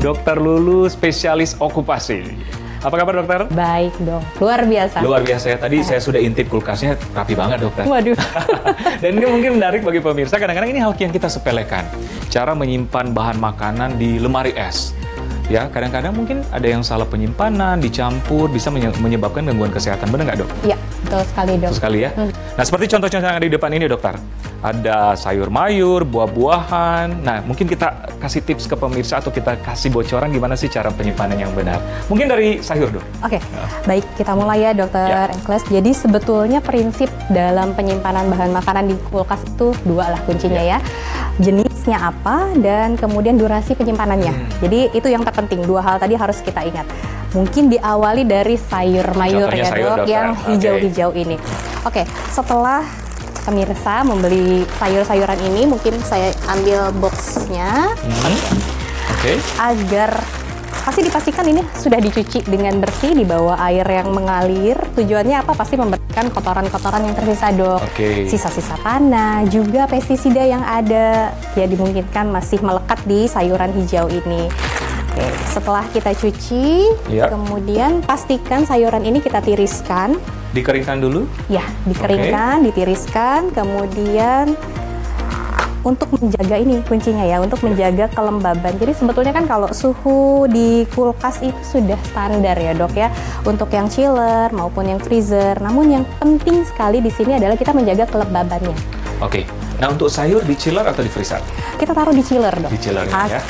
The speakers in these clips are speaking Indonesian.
Dokter Lulu, spesialis okupasi. Apa kabar dokter? Baik dong, luar biasa. Luar biasa ya, tadi saya sudah intip kulkasnya, rapi banget dokter. Waduh. Dan ini mungkin menarik bagi pemirsa, kadang-kadang ini hal yang kita sepelekan. Cara menyimpan bahan makanan di lemari es. Ya, kadang-kadang mungkin ada yang salah penyimpanan, dicampur, bisa menyebabkan gangguan kesehatan. Benar nggak dok? Iya, betul sekali dok. Betul sekali ya. Nah, seperti contoh-contoh yang ada di depan ini dokter. Ada sayur mayur, buah-buahan. Nah, mungkin kita kasih tips ke pemirsa atau kita kasih bocoran gimana sih cara penyimpanan yang benar. Mungkin dari sayur dok. Oke, baik kita mulai ya dokter Ekles. Jadi sebetulnya prinsip dalam penyimpanan bahan makanan di kulkas itu dua lah kuncinya ya. Jenisnya apa dan kemudian durasi penyimpanannya. Jadi itu yang terpenting, dua hal tadi harus kita ingat. Mungkin diawali dari sayur mayur Contohnya ya sayur, dok, dokter. yang hijau-hijau ini. Oke, setelah pemirsa membeli sayur-sayuran ini, mungkin saya ambil boxnya. Oke. Agar pasti dipastikan ini sudah dicuci dengan bersih di bawah air yang mengalir. Tujuannya apa? Pasti membersihkan kotoran-kotoran yang tersisa dok. Sisa-sisa tanah, juga pestisida yang ada ya dimungkinkan masih melekat di sayuran hijau ini. Oke, setelah kita cuci, kemudian pastikan sayuran ini kita tiriskan. Dikeringkan dulu? Ya, dikeringkan, ditiriskan, kemudian untuk menjaga ini kuncinya ya, untuk menjaga kelembaban. Jadi sebetulnya kan kalau suhu di kulkas itu sudah standar ya dok ya, untuk yang chiller maupun yang freezer. Namun yang penting sekali di sini adalah kita menjaga kelembabannya. Oke. Nah untuk sayur di chiller atau di freezer? Kita taruh di chiller dok. Di chiller ya.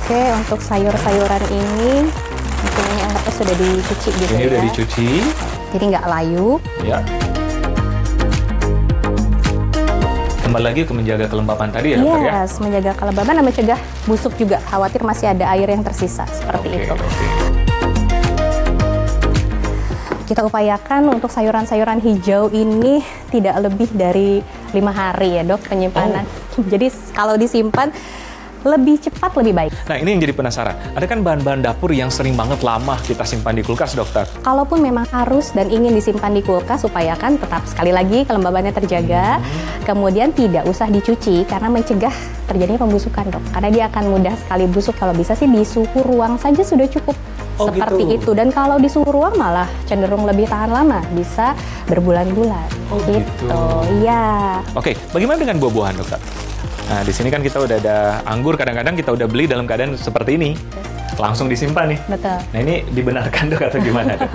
Oke, untuk sayur-sayuran ini mungkin anggapnya sudah dicuci gitu ya. Ini udah dicuci. Jadi nggak layu. Ya. Kembali lagi ke menjaga kelembapan tadi ya dokter ya? Yes, menjaga kelembaban dan mencegah busuk juga. Khawatir masih ada air yang tersisa, seperti itu. Kita upayakan untuk sayuran-sayuran hijau ini tidak lebih dari 5 hari ya dok penyimpanan. Jadi kalau disimpan lebih cepat lebih baik. Nah ini yang jadi penasaran, ada kan bahan-bahan dapur yang sering banget lama kita simpan di kulkas dokter? Kalaupun memang harus dan ingin disimpan di kulkas, upayakan tetap sekali lagi kelembabannya terjaga, kemudian tidak usah dicuci karena mencegah terjadinya pembusukan dok. Karena dia akan mudah sekali busuk, kalau bisa sih di suhu ruang saja sudah cukup. Seperti itu, dan kalau di suhu ruang malah cenderung lebih tahan lama, bisa berbulan-bulan. Gitu. Iya. Oke, bagaimana dengan buah-buahan dokter? Nah, di sini kan kita udah ada anggur, kadang-kadang kita udah beli dalam keadaan seperti ini. Langsung disimpan nih. Betul. Nah, ini dibenarkan dok atau gimana dok?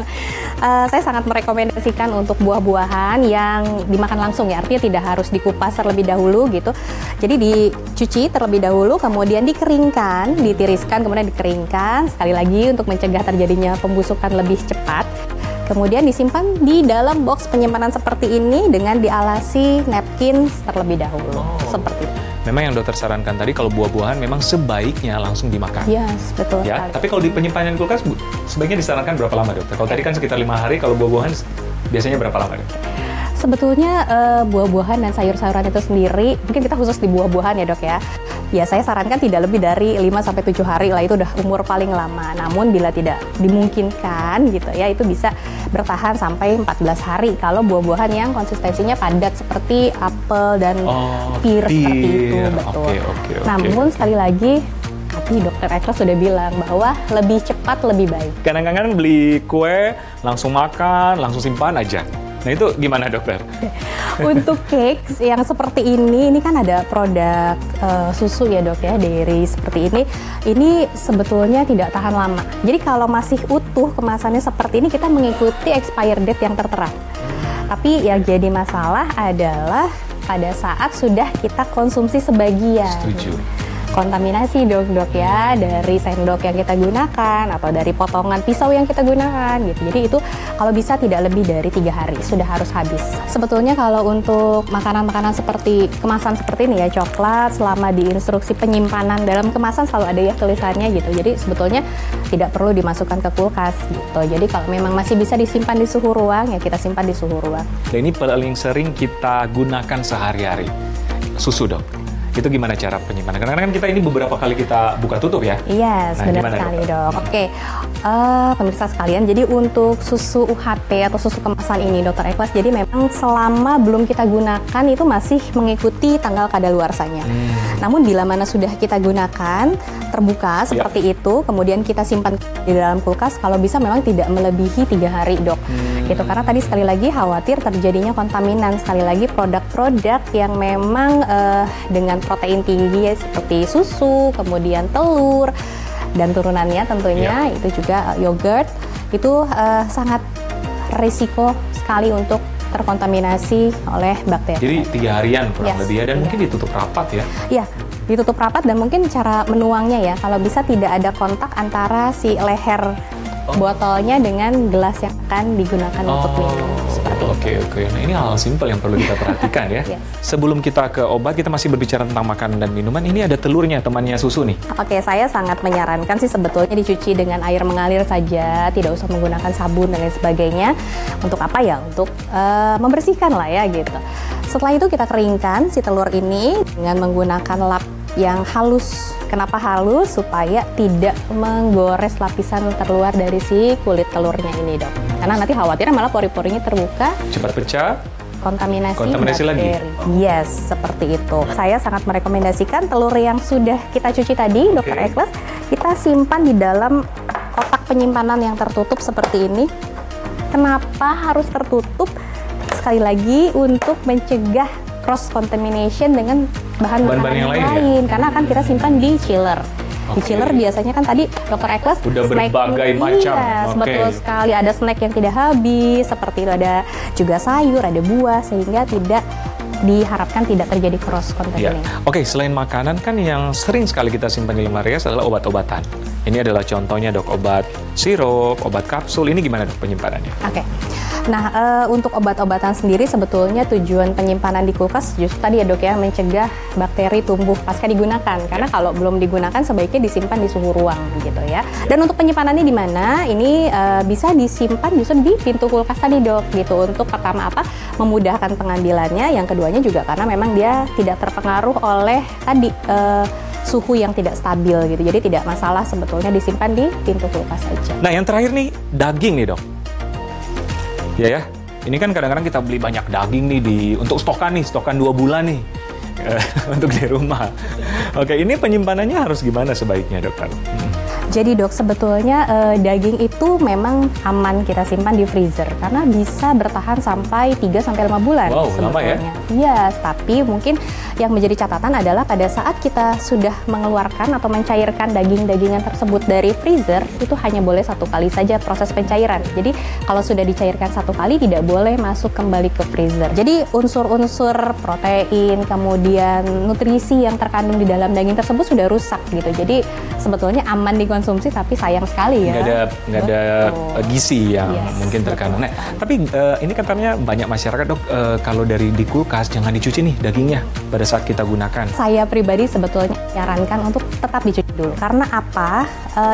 Saya sangat merekomendasikan untuk buah-buahan yang dimakan langsung ya, artinya tidak harus dikupas terlebih dahulu gitu. Jadi dicuci terlebih dahulu, kemudian dikeringkan, ditiriskan, kemudian dikeringkan. Sekali lagi untuk mencegah terjadinya pembusukan lebih cepat. Kemudian disimpan di dalam box penyimpanan seperti ini dengan dialasi napkin terlebih dahulu. Seperti itu. Memang yang dokter sarankan tadi kalau buah-buahan memang sebaiknya langsung dimakan. Yes, betul ya, sekali. tapi kalau di penyimpanan kulkas sebaiknya disarankan berapa lama dokter? Kalau tadi kan sekitar 5 hari, kalau buah-buahan biasanya berapa lama dokter? Sebetulnya buah-buahan dan sayur-sayuran itu sendiri, mungkin kita khusus di buah-buahan ya dok ya. Ya saya sarankan tidak lebih dari 5-7 hari lah, itu udah umur paling lama. Namun bila tidak dimungkinkan gitu ya, itu bisa bertahan sampai 14 hari kalau buah-buahan yang konsistensinya padat seperti apel dan pir seperti itu. Betul. Namun sekali lagi, tapi dokter Ekles sudah bilang bahwa lebih cepat lebih baik. Kadang-kadang beli kue, langsung makan, langsung simpan aja. Nah itu gimana dokter? Untuk cakes yang seperti ini kan ada produk susu ya dok ya, dairy seperti ini sebetulnya tidak tahan lama. Jadi kalau masih utuh kemasannya seperti ini, kita mengikuti expired date yang tertera. Tapi yang jadi masalah adalah pada saat sudah kita konsumsi sebagian. Setuju. kontaminasi dok ya, dari sendok yang kita gunakan atau dari potongan pisau yang kita gunakan gitu. Jadi itu kalau bisa tidak lebih dari 3 hari sudah harus habis. Sebetulnya kalau untuk makanan-makanan seperti kemasan seperti ini ya, coklat, selama di instruksi penyimpanan dalam kemasan selalu ada ya tulisannya gitu. Jadi sebetulnya tidak perlu dimasukkan ke kulkas gitu. Jadi kalau memang masih bisa disimpan di suhu ruang ya kita simpan di suhu ruang. Dan ini paling sering kita gunakan sehari-hari, susu dok. Itu gimana cara penyimpanan? Karena kan kita ini beberapa kali kita buka tutup ya? Iya, yes, benar sekali dok. Oke, pemirsa sekalian, jadi untuk susu UHT atau susu kemasan ini Dr. Ikhlas, jadi memang selama belum kita gunakan itu masih mengikuti tanggal kadaluarsanya. Namun bila mana sudah kita gunakan, terbuka seperti itu, kemudian kita simpan di dalam kulkas, kalau bisa memang tidak melebihi 3 hari dok. Gitu, karena tadi sekali lagi khawatir terjadinya kontaminan, sekali lagi produk-produk yang memang dengan protein tinggi ya, seperti susu, kemudian telur, dan turunannya tentunya itu juga yogurt, itu sangat risiko sekali untuk terkontaminasi oleh bakteri. Jadi 3 harian kurang lebih ya, dan mungkin ditutup rapat ya? Iya, ditutup rapat dan mungkin cara menuangnya ya, kalau bisa tidak ada kontak antara si leher botolnya dengan gelas yang akan digunakan untuk minum. Oke. Nah ini hal simpel yang perlu kita perhatikan ya. Sebelum kita ke obat, kita masih berbicara tentang makanan dan minuman. Ini ada telurnya, temannya susu nih. Oke, saya sangat menyarankan sih sebetulnya dicuci dengan air mengalir saja, tidak usah menggunakan sabun dan lain sebagainya. Untuk apa ya? Untuk membersihkan lah ya gitu. Setelah itu kita keringkan si telur ini dengan menggunakan lap yang halus. Kenapa halus? Supaya tidak menggores lapisan terluar dari si kulit telurnya ini dok. Karena nanti khawatirnya malah pori-porinya terbuka, cepat pecah, kontaminasi bakteri. Lagi. Yes, seperti itu. Saya sangat merekomendasikan telur yang sudah kita cuci tadi, Dr. Ikhlas, kita simpan di dalam kotak penyimpanan yang tertutup seperti ini. Kenapa harus tertutup? Sekali lagi untuk mencegah cross contamination dengan bahan makanan yang lain. Karena akan kita simpan di chiller. Di chiller biasanya kan tadi Dr. Ikhlas udah berbagai macam. Betul sekali, ada snack yang tidak habis, seperti itu ada juga sayur, ada buah, sehingga tidak diharapkan tidak terjadi cross contamination. Oke, selain makanan kan yang sering sekali kita simpan di lemari es adalah obat-obatan. Ini adalah contohnya dok, obat sirup, obat kapsul. Ini gimana dok penyimpanannya? Oke. Nah, untuk obat-obatan sendiri sebetulnya tujuan penyimpanan di kulkas justru tadi ya dok ya, mencegah bakteri tumbuh pasca digunakan. Karena kalau belum digunakan sebaiknya disimpan di suhu ruang gitu ya. Dan untuk penyimpanannya di mana? Ini bisa disimpan justru di pintu kulkas tadi dok gitu. Untuk pertama apa? Memudahkan pengambilannya. Yang keduanya juga karena memang dia tidak terpengaruh oleh tadi suhu yang tidak stabil gitu. Jadi tidak masalah sebetulnya disimpan di pintu kulkas saja. Nah, yang terakhir nih daging nih dok. Ya, ini kan kadang-kadang kita beli banyak daging nih untuk stokan 2 bulan nih untuk di rumah. Oke, ini penyimpanannya harus gimana sebaiknya dokter? Jadi dok, sebetulnya daging itu memang aman kita simpan di freezer karena bisa bertahan sampai 3-5 bulan. Wow, lama ya? Iya, tapi mungkin yang menjadi catatan adalah pada saat kita sudah mengeluarkan atau mencairkan daging-dagingan tersebut dari freezer, itu hanya boleh 1 kali saja proses pencairan. Jadi kalau sudah dicairkan 1 kali tidak boleh masuk kembali ke freezer. Jadi unsur-unsur protein, kemudian nutrisi yang terkandung di dalam daging tersebut sudah rusak gitu. Jadi sebetulnya aman dikonsumsi, tapi sayang sekali ya. Nggak ada gizi yang mungkin terkandung. Nah, tapi ini katanya banyak masyarakat dok, kalau dari di kulkas jangan dicuci nih dagingnya pada saat kita gunakan. Saya pribadi sebetulnya menyarankan untuk tetap dicuci dulu. Karena apa?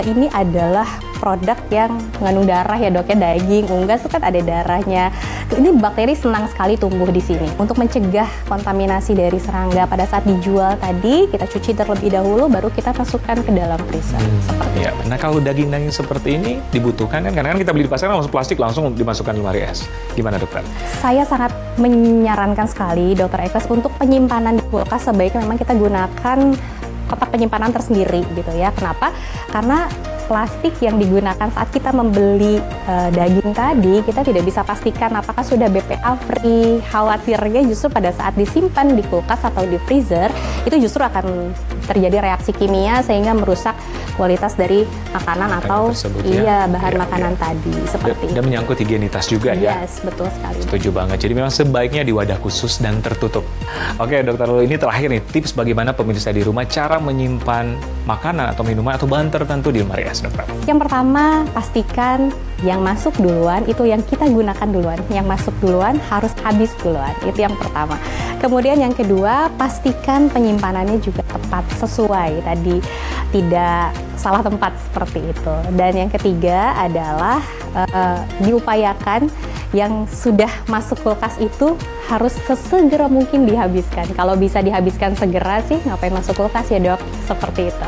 Ini adalah produk yang mengandung darah ya dok ya, daging, unggas itu kan ada darahnya. Ini bakteri senang sekali tumbuh di sini. Untuk mencegah kontaminasi dari serangga pada saat dijual tadi, kita cuci terlebih dahulu, baru kita masukkan ke dalam freezer. Seperti itu. Nah kalau daging-daging seperti ini dibutuhkan kan, karena kan kita beli di pasar langsung plastik langsung dimasukkan lemari es. Gimana dokter? Saya sangat menyarankan sekali Dr. Ikhlas untuk penyimpanan di kulkas sebaiknya memang kita gunakan kotak penyimpanan tersendiri gitu ya. Kenapa? Karena plastik yang digunakan saat kita membeli daging tadi, kita tidak bisa pastikan apakah sudah BPA free. Khawatirnya justru pada saat disimpan di kulkas atau di freezer, itu justru akan terjadi reaksi kimia sehingga merusak kualitas dari makanan atau tersebut, bahan makanan tadi seperti dan menyangkut higienitas juga ya. Yes, betul sekali. Setuju banget. Jadi memang sebaiknya di wadah khusus dan tertutup. Oke, Dokter Lulu, ini terakhir nih tips bagaimana pemirsa di rumah cara menyimpan makanan atau minuman atau bahan tertentu di lemari es, Dokter. Yang pertama, pastikan yang masuk duluan itu yang kita gunakan duluan. Yang masuk duluan harus habis duluan. Itu yang pertama. Kemudian yang kedua, pastikan penyimpanannya juga tepat sesuai tadi, tidak salah tempat seperti itu. Dan yang ketiga adalah diupayakan yang sudah masuk kulkas itu harus sesegera mungkin dihabiskan. Kalau bisa dihabiskan segera sih, ngapain masuk kulkas ya, Dok? Seperti itu.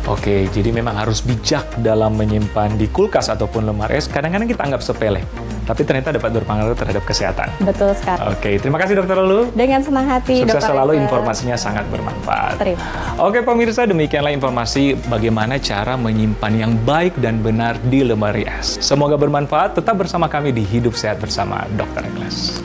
Oke, jadi memang harus bijak dalam menyimpan di kulkas ataupun lemari es. Kadang-kadang kita anggap sepele, tapi ternyata dapat berpengaruh terhadap kesehatan. Betul sekali. Oke, terima kasih Dokter Lulu. Dengan senang hati, Sukses Dr. selalu, Esther. informasinya sangat bermanfaat. Terima kasih. Oke pemirsa, demikianlah informasi bagaimana cara menyimpan yang baik dan benar di lemari es. Semoga bermanfaat, tetap bersama kami di Hidup Sehat bersama Dr. Eklas.